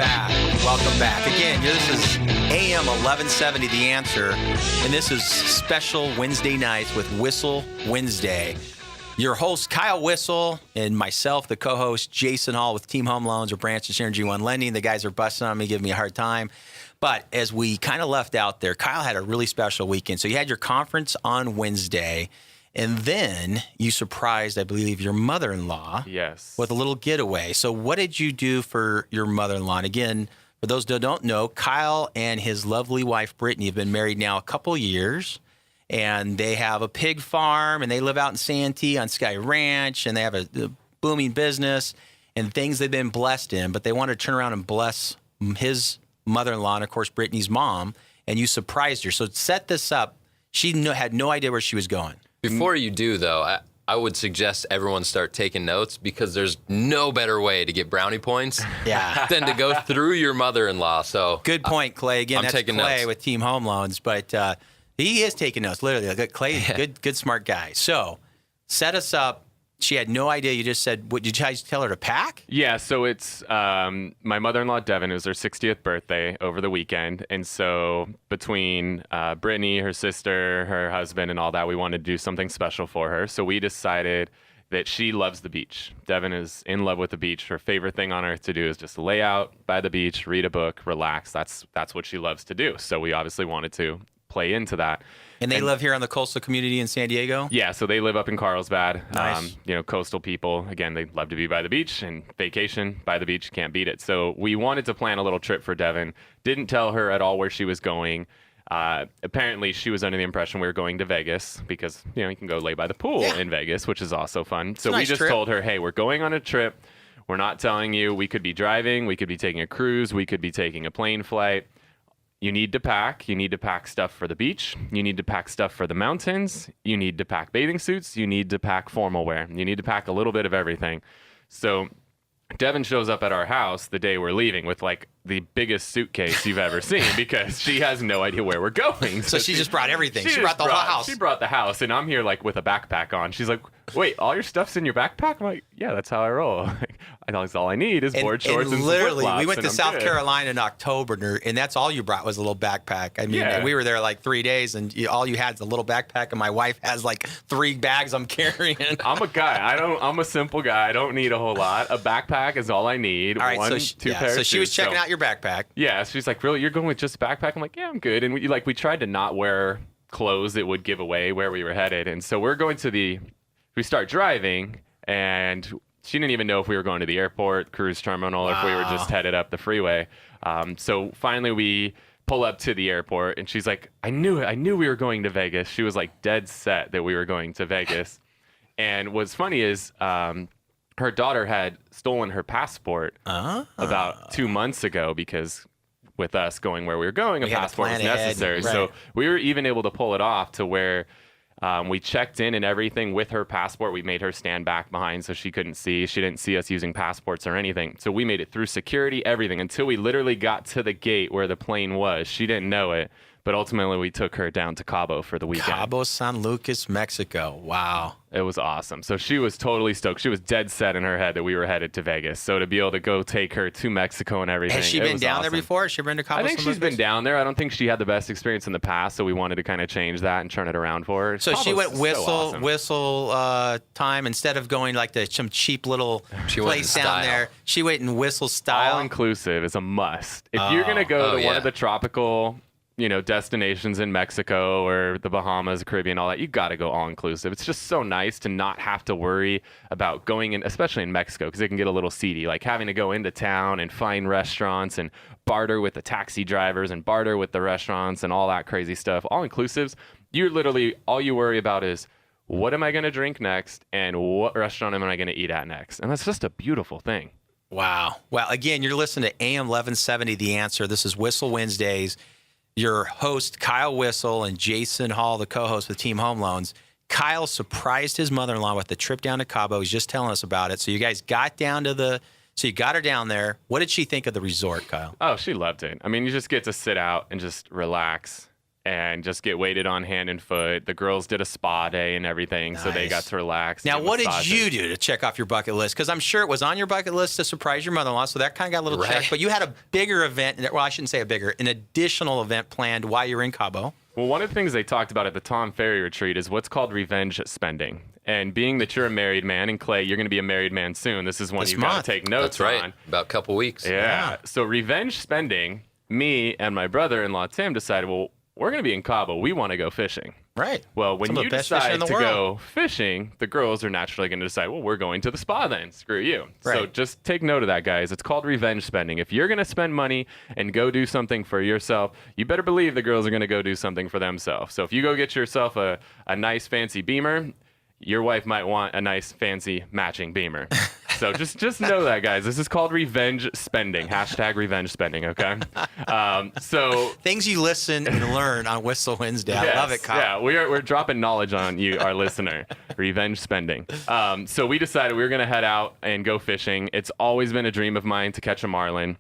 back. Welcome back. Again, this is AM 1170, The Answer, and this is special Wednesday nights with Whissel Wednesday. Your host, Kyle Whissel, and myself, the co-host, Jason Hall with Team Home Loans or Branch Insurance G1 Lending. The guys are busting on me, giving me a hard time. But as we kind of left out there, Kyle had a really special weekend. So you had your conference on Wednesday, and then you surprised, I believe, your mother-in-law with a little getaway. So what did you do for your mother-in-law? And again, for those that don't know, Kyle and his lovely wife, Brittany, have been married now a couple years, and they have a pig farm, and they live out in Santee on Sky Ranch, and they have a booming business and things they've been blessed in, but they want to turn around and bless his mother-in-law and, of course, Brittany's mom, and you surprised her. So set this up. She had no idea where she was going. Before you do, though, I would suggest everyone start taking notes because there's no better way to get brownie points than to go through your mother-in-law. So good point, Clay. Again, I'm that's taking Clay notes. with Team Home Loans, but he is taking notes, literally. Clay, good, smart guy. So set us up. She had no idea. You just said, what, did you guys tell her to pack? Yeah, so it's my mother-in-law, Devin. It was her 60th birthday over the weekend. And so between Brittany, her sister, her husband, and all that, we wanted to do something special for her. So we decided that she loves the beach. Devin is in love with the beach. Her favorite thing on earth to do is just lay out by the beach, read a book, relax. That's what she loves to do. So we obviously wanted to play into that. And they live here on the coastal community in San Diego? Yeah, so they live up in Carlsbad. Nice. Coastal people. Again, they love to be by the beach, and vacation by the beach, can't beat it. So we wanted to plan a little trip for Devin. Didn't tell her at all where she was going. Apparently, she was under the impression we were going to Vegas because, you can go lay by the pool in Vegas, which is also fun. So we just told her, hey, we're going on a trip. We're not telling you. We could be driving. We could be taking a cruise. We could be taking a plane flight. You need to pack. You need to pack stuff for the beach. You need to pack stuff for the mountains. You need to pack bathing suits. You need to pack formal wear. You need to pack a little bit of everything. So Devin shows up at our house the day we're leaving with like the biggest suitcase you've ever seen because she has no idea where we're going. So she just brought everything. She brought the whole house. She brought the house, and I'm here like with a backpack on. She's like, wait, all your stuff's in your backpack? I'm like, yeah, that's how I roll. I thought all I need is board shorts and literally, flip-flops, we went to and I'm South good. Carolina in October, and that's all you brought was a little backpack. I mean, we were there like 3 days, and all you had is a little backpack, and my wife has like 3 bags I'm carrying. I'm a guy. I'm a simple guy. I don't need a whole lot. A backpack is all I need. All right, One, so two pairs. So she was checking out your backpack. Yeah, she's like, really? You're going with just a backpack? I'm like, yeah, I'm good. And we tried to not wear clothes that would give away where we were headed. And so we're going to we start driving, and she didn't even know if we were going to the airport, cruise terminal, or if we were just headed up the freeway. So finally we pull up to the airport, and she's like, I knew we were going to Vegas. She was like dead set that we were going to Vegas. And what's funny is her daughter had stolen her passport about 2 months ago because with us going where we were going, a passport was necessary. Right. So we were even able to pull it off to where we checked in and everything with her passport. We made her stand back behind so she couldn't see. She didn't see us using passports or anything. So we made it through security, everything, until we literally got to the gate where the plane was. She didn't know it. But ultimately, we took her down to Cabo for the weekend. Cabo San Lucas, Mexico. Wow. It was awesome. So she was totally stoked. She was dead set in her head that we were headed to Vegas. So to be able to go take her to Mexico and everything. Has she been down there before? Has she been to Cabo San Lucas? I think she's been down there. I don't think she had the best experience in the past, so we wanted to kind of change that and turn it around for her. So she went Whissel time instead of going like to some cheap little place down there. She went in Whissel style. All inclusive is a must. If you're going to go to one of the tropical destinations in Mexico or the Bahamas, Caribbean, all that, you got to go all inclusive. It's just so nice to not have to worry about going in, especially in Mexico, because it can get a little seedy, like having to go into town and find restaurants and barter with the taxi drivers and barter with the restaurants and all that crazy stuff. All inclusives, you're literally, all you worry about is, what am I going to drink next and what restaurant am I going to eat at next? And that's just a beautiful thing. Wow. Well, again, you're listening to AM 1170, The Answer. This is Whissel Wednesdays. Your host, Kyle Whissel, and Jason Hall, the co-host with Team Home Loans. Kyle surprised his mother-in-law with the trip down to Cabo. He's just telling us about it. So you guys got down to so you got her down there. What did she think of the resort, Kyle? Oh, she loved it. I mean, you just get to sit out and just relax and just get weighted on hand and foot. The girls did a spa day and everything, so they got to relax. Now, what massages. did you do to check off your bucket list? Because I'm sure it was on your bucket list to surprise your mother-in-law, so that kind of got a little check. But you had a bigger event. Well, I shouldn't say a bigger, an additional event planned while you're in Cabo. Well, one of the things they talked about at the Tom Ferry retreat is what's called revenge spending. And being that you're a married man, and Clay, you're going to be a married man soon. This is one you've got to take notes That's right. on. About a couple weeks. Yeah. So revenge spending, me and my brother-in-law, Tim, decided, well, we're going to be in Cabo. We want to go fishing. Right. Well, when you decide to world. go fishing, the girls are naturally going to decide, well, we're going to the spa then. Screw you. Right. So just take note of that, guys. It's called revenge spending. If you're going to spend money and go do something for yourself, you better believe the girls are going to go do something for themselves. So if you go get yourself a nice fancy Beamer, your wife might want a nice fancy matching Beamer. So just know that, guys. This is called revenge spending. # revenge spending, okay? So things you listen and learn on Whissel Wednesday. I love it, Kyle. Yeah, we're dropping knowledge on you, our listener. Revenge spending. So we decided we were going to head out and go fishing. It's always been a dream of mine to catch a marlin.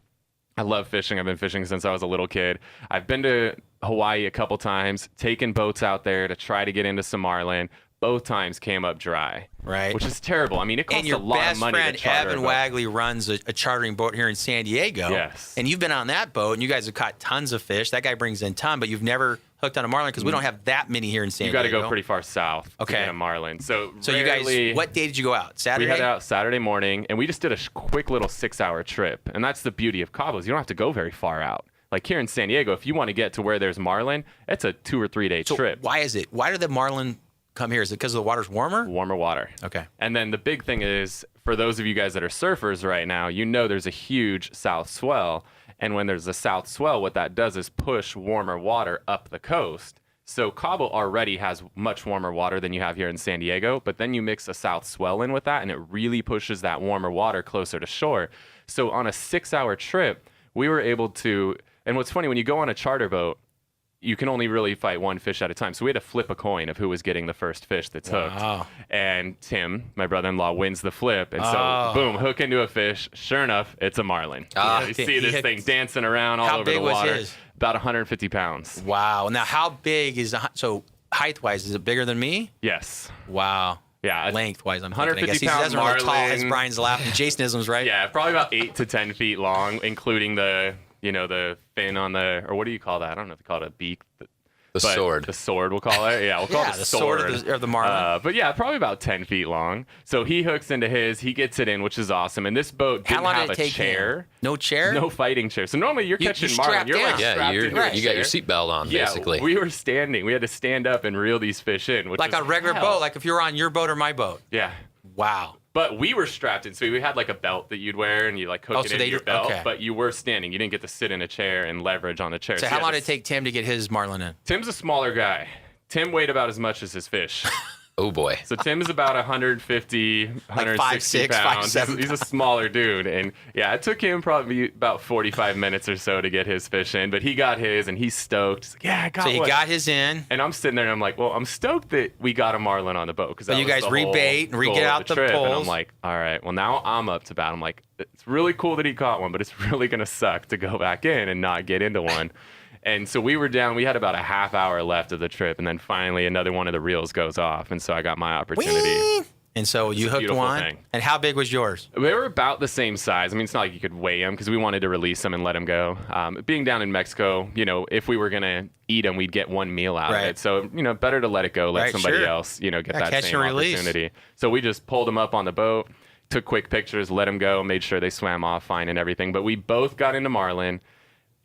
I love fishing. I've been fishing since I was a little kid. I've been to Hawaii a couple times, taken boats out there to try to get into some marlin. Both times came up dry, right? Which is terrible. I mean, it costs a lot of money to charter. And your best friend, Evan Wagley, runs a chartering boat here in San Diego. Yes. And you've been on that boat, and you guys have caught tons of fish. That guy brings in a ton, but you've never hooked on a marlin because we don't have that many here in San Diego. You got to go pretty far south to get a marlin. So you guys, what day did you go out? Saturday? We headed out Saturday morning, and we just did a quick little 6-hour trip. And that's the beauty of Cabo is you don't have to go very far out. Like here in San Diego, if you want to get to where there's marlin, it's a 2 or 3 day trip. Why is it? Why do the marlin come here? Is it because the water's warmer? Warmer water. Okay. And then the big thing is, for those of you guys that are surfers right now, you know there's a huge south swell. And when there's a south swell, what that does is push warmer water up the coast. So Cabo already has much warmer water than you have here in San Diego, but then you mix a south swell in with that, and it really pushes that warmer water closer to shore. So on a 6-hour trip, we were able to, and what's funny, when you go on a charter boat, you can only really fight one fish at a time. So we had to flip a coin of who was getting the first fish that's hooked. And Tim, my brother-in-law, wins the flip. And so, boom, hook into a fish. Sure enough, it's a marlin. You see this thing dancing around all over the water. How big was his? About 150 pounds. Wow. Now, how big is so height-wise? Is it bigger than me? Yes. Wow. Yeah. Length-wise, I'm 150 thinking. I guess he pound doesn't really tall as marlin. Brian's laughing. Jasonisms, right? Yeah, probably about 8 to 10 feet long, including the fin on the, or what do you call that? I don't know if they call it a beak. The sword. The sword, we'll call it. Yeah, we'll call it the sword. Or the marlin. But yeah, probably about 10 feet long. So he hooks into his, he gets it in, which is awesome. And this boat didn't have a chair. No chair? No fighting chair. So normally you're catching marlin. You're like strapped into a you got your chair. seatbelt on, basically. We were standing. We had to stand up and reel these fish in. Which like a regular boat, like if you were on your boat or my boat. Yeah. Wow. But we were strapped in, so we had like a belt that you'd wear, and you like hook it into your belt. Okay. But you were standing. You didn't get to sit in a chair and leverage on the chair. So how long did it take Tim to get his marlin in? Tim's a smaller guy. Tim weighed about as much as his fish. Oh boy. So Tim's about 150, 160 5'6", pounds. 5'7". He's a smaller dude. And yeah, it took him probably about 45 minutes or so to get his fish in. But he got his, and he's stoked. He's like, yeah, I got one. So he got his in. And I'm sitting there, and I'm like, well, I'm stoked that we got a marlin on the boat. So you guys rebait and re-get out the trip. poles. And I'm like, all right, well, now I'm up to bat. I'm like, it's really cool that he caught one, but it's really going to suck to go back in and not get into one. And so we were down. We had about a half hour left of the trip, and then finally another one of the reels goes off, and so I got my opportunity. Whee! And so you hooked one. Thing. And how big was yours? They were about the same size. I mean, it's not like you could weigh them because we wanted to release them and let them go. Being down in Mexico, if we were gonna eat them, we'd get one meal out of it. So better to let it go, let somebody else, get that same opportunity. So we just pulled them up on the boat, took quick pictures, let them go, made sure they swam off fine and everything. But we both got into marlin.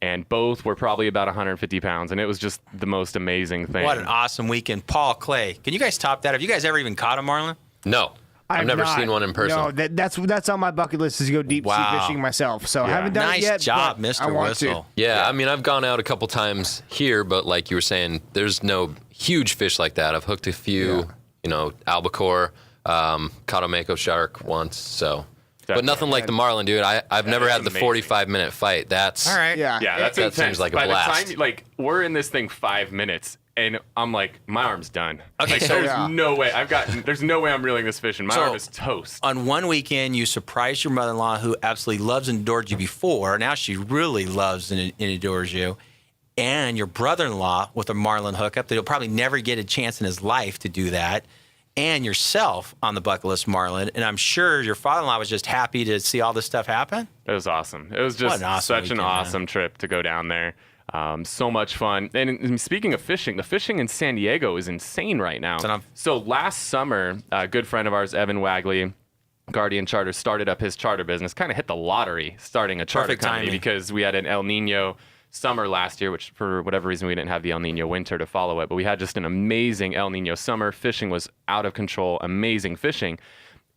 And both were probably about 150 pounds, and it was just the most amazing thing. What an awesome weekend. Paul, Clay, can you guys top that? Have you guys ever even caught a marlin? No. I've never seen one in person. No, that's on my bucket list is to go deep sea fishing myself. So I haven't done it yet. Nice job, Mr. Whissel. Yeah, I mean, I've gone out a couple times here, but like you were saying, there's no huge fish like that. I've hooked a few, albacore, caught a mako shark once, so... But nothing like the marlin, dude. I've never had the 45-minute fight. That's all right. Yeah, that's that intense. seems like a By blast. the time, we're in this thing 5 minutes, and I'm like, my arm's done. Okay, so there's no way. there's no way I'm reeling this fish, and my arm is toast. On one weekend, you surprised your mother-in-law, who absolutely loves and adored you before. Now she really loves and adores you. and your brother-in-law with a marlin hookup that he'll probably never get a chance in his life to do that, and yourself on the bucket list marlin. And I'm sure your father-in-law was just happy to see all this stuff happen. It was awesome. It was just such an awesome trip to go down there. So much fun. And speaking of fishing, the fishing in San Diego is insane right now. So last summer, a good friend of ours, Evan Wagley, Guardian Charters, started up his charter business, kind of hit the lottery starting a charter company because we had an El Nino summer last year, which for whatever reason we didn't have the El Nino winter to follow it, but we had just an amazing El Nino summer. Fishing was out of control, amazing fishing,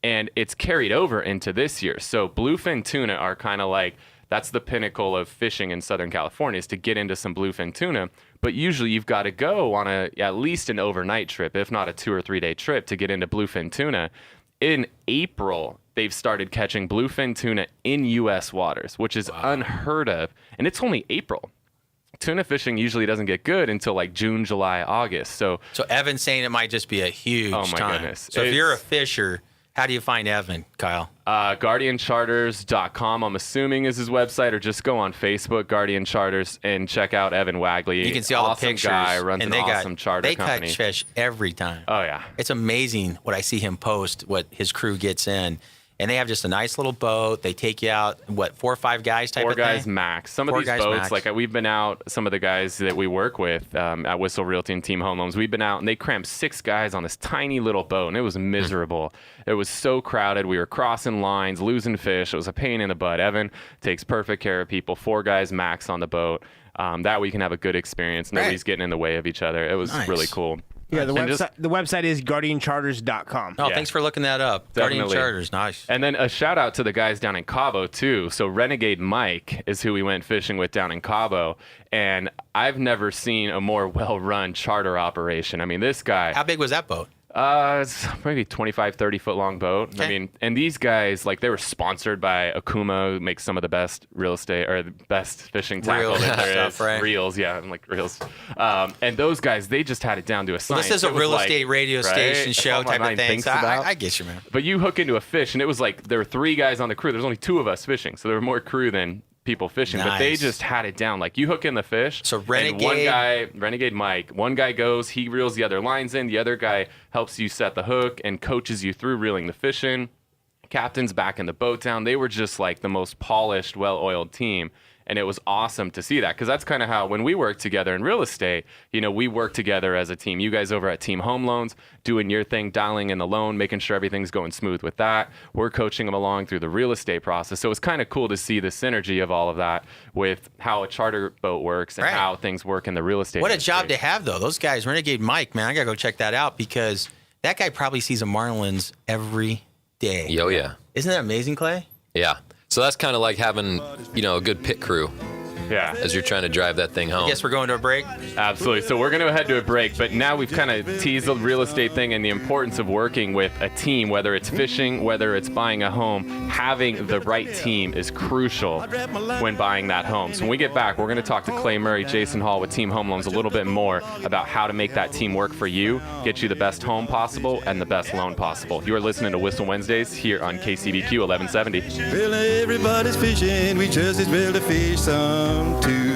and it's carried over into this year. So bluefin tuna are kind of like, that's the pinnacle of fishing in Southern California, is to get into some bluefin tuna, but usually you've got to go on at least an overnight trip, if not a 2 or 3 day trip, to get into bluefin tuna. In April, they've started catching bluefin tuna in U.S. waters, which is unheard of. And it's only April. Tuna fishing usually doesn't get good until like June, July, August. So Evan's saying it might just be a huge time. Goodness. So if you're a fisher, how do you find Evan, Kyle? GuardianCharters.com, I'm assuming, is his website, or just go on Facebook, Guardian Charters, and check out Evan Wagley. You can see all the pictures. Guy, runs an awesome charter company. They catch fish every time. Oh, yeah. It's amazing what I see him post, what his crew gets in. And they have just a nice little boat. They take you out, 4 or 5 guys type of thing? 4 guys max. Some of these boats, like we've been out, some of the guys that we work with at Whissel Realty and Team Home Loans, we've been out and they crammed 6 guys on this tiny little boat, and it was miserable. It was so crowded. We were crossing lines, losing fish. It was a pain in the butt. Evan takes perfect care of people. 4 guys max on the boat. That way you can have a good experience. Nobody's getting in the way of each other. It was really cool. Yeah, the website is guardiancharters.com. Oh, thanks for looking that up. Definitely. Guardian Charters, nice. And then a shout out to the guys down in Cabo too. So Renegade Mike is who we went fishing with down in Cabo, and I've never seen a more well-run charter operation. I mean, this guy. How big was that boat? It's maybe 25, 30 foot long boat. Okay. I mean, and these guys, like, they were sponsored by Akuma, who makes some of the best real estate or the best fishing tackle that there is. Right? Reels, yeah, I'm like reels. And those guys, they just had it down to a science. Well, this is a real estate radio station show type of thing. So I get you, man. But you hook into a fish, and it was like there were 3 guys on the crew. There's only 2 of us fishing, so there were more crew than people fishing, but they just had it down. Like, you hook in the fish, so Renegade Mike, one guy goes, he reels the other lines in, the other guy helps you set the hook and coaches you through reeling the fish in. Captain's back in the boat down. They were just like the most polished, well-oiled team. And it was awesome to see that, because that's kind of how, when we work together in real estate, we work together as a team. You guys over at Team Home Loans, doing your thing, dialing in the loan, making sure everything's going smooth with that. We're coaching them along through the real estate process. So it's kind of cool to see the synergy of all of that with how a charter boat works and how things work in the real estate industry. What a job to have, though. Those guys, Renegade Mike, man, I got to go check that out, because that guy probably sees a marlins every day. Yo, yeah. Isn't that amazing, Clay? Yeah. So that's kind of like having, a good pit crew. Yeah. As you're trying to drive that thing home. I guess we're going to a break? Absolutely. So we're going to head to a break, but now we've kind of teased the real estate thing and the importance of working with a team, whether it's fishing, whether it's buying a home. Having the right team is crucial when buying that home. So when we get back, we're going to talk to Clay Murray, Jason Hall with Team Home Loans a little bit more about how to make that team work for you, get you the best home possible and the best loan possible. You are listening to Whissel Wednesdays here on KCBQ 1170. Well, everybody's fishing. We just as well to fish some too.